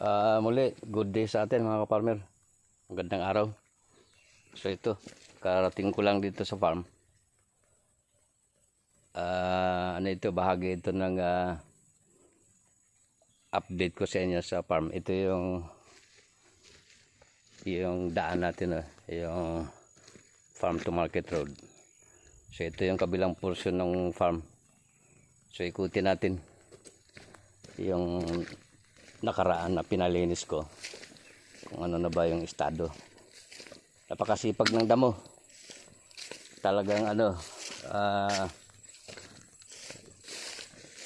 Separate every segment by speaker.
Speaker 1: Muli, good day sa atin mga ka-farmer. Magandang araw. So ito, karating ko lang dito sa farm. Ano ito, bahagi ito ng update ko sa inyo sa farm. Ito yung daan natin, yung farm to market road. So ito yung kabilang portion ng farm. So ikutin natin yung nakaraan na pinalinis ko kung ano na ba yung estado. Napakasipag ng damo, talagang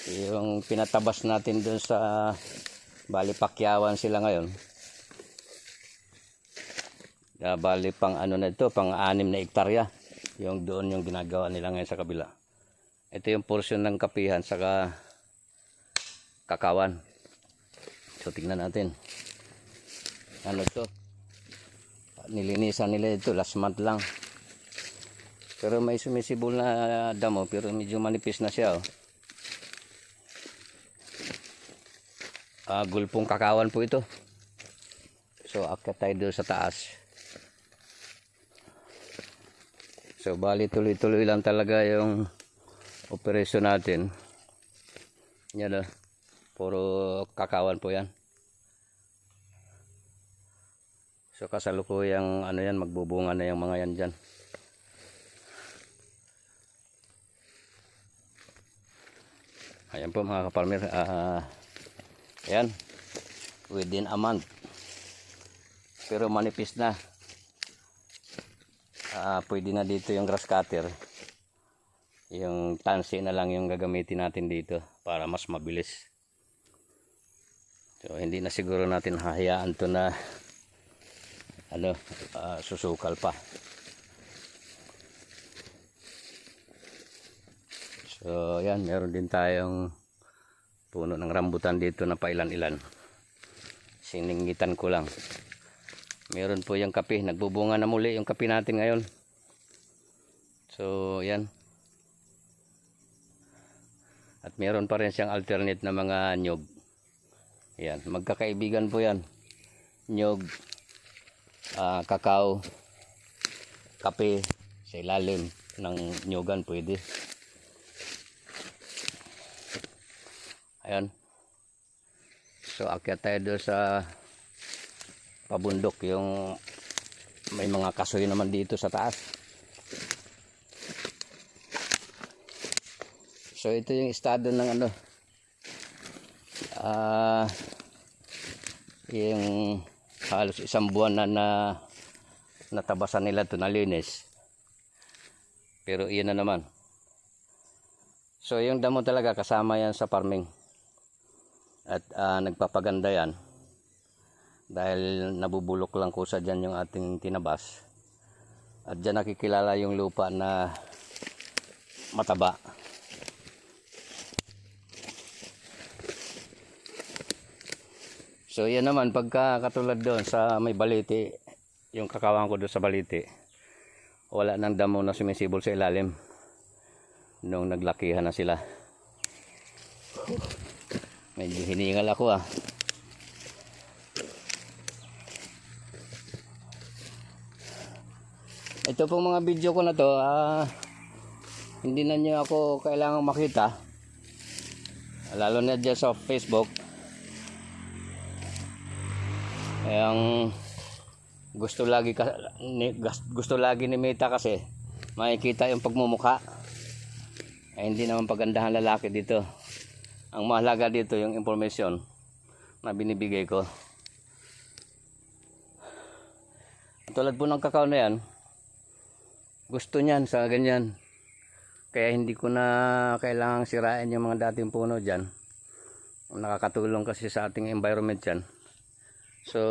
Speaker 1: yung pinatabas natin dun sa bali Pakyawan sila ngayon, bali pang na ito, pang 6 na hektarya yung doon yung ginagawa nila ngayon sa kabila. Ito yung portion ng kapihan saka kakawan. So tingnan natin. Ano to? Nilinisan nila ito last month lang. Pero may sumisibol na damo, pero medyo manipis na siya. Gulpong kakawan po ito. So akyat tayo doon sa taas. So bali tuloy-tuloy lang talaga yung operasyon natin. Yan puro kakawan po yan. So kasalukuyang yan, magbubunga na yung mga yan dyan. Ayan po mga ka-farmer, ayan, within a month, pero manipis na. Pwede na dito yung grass cutter, yung tansi na lang yung gagamitin natin dito para mas mabilis. So hindi na siguro natin hahayaan to na susukal pa. So yan, meron din tayong puno ng rambutan dito na pailan-ilan. Siningitan ko lang. Meron po yung kape, nagbubunga na muli yung kape natin ngayon. So yan. At meron pa rin siyang alternate na mga nyog. Yan, magkakaibigan po yan. Nyog, kakao, kape sa ilalim ng nyogan pwede. Ayan. So akyat tayo doon sa pabundok, yung may mga kasoy naman dito sa taas. So ito yung estado ng yung halos isang buwan na natabasan nila ito, nalinis. Pero iyan na naman. So yung damo talaga kasama yan sa farming. At nagpapaganda yan. Dahil nabubulok lang kusa dyan yung ating tinabas. At dyan nakikilala yung lupa na mataba. So yan naman, pagka katulad doon sa may baliti, yung kakawang ko doon sa baliti, wala nang damo na sumisibol sa ilalim nung naglakihan na sila. Medyo hiningal ako Ito pong mga video ko na to, hindi na nyo ako kailangang makita, lalo na dyan sa Facebook. Yung gusto lagi ni Meta kasi makikita yung pagmumukha. Hindi naman pagandahan lalaki dito. Ang mahalaga dito yung information na binibigay ko. Tulad po ng kakao na yan, gusto niyan sa ganyan. Kaya hindi ko na kailangang sirain yung mga dating puno dyan. Nakakatulong kasi sa ating environment yan. So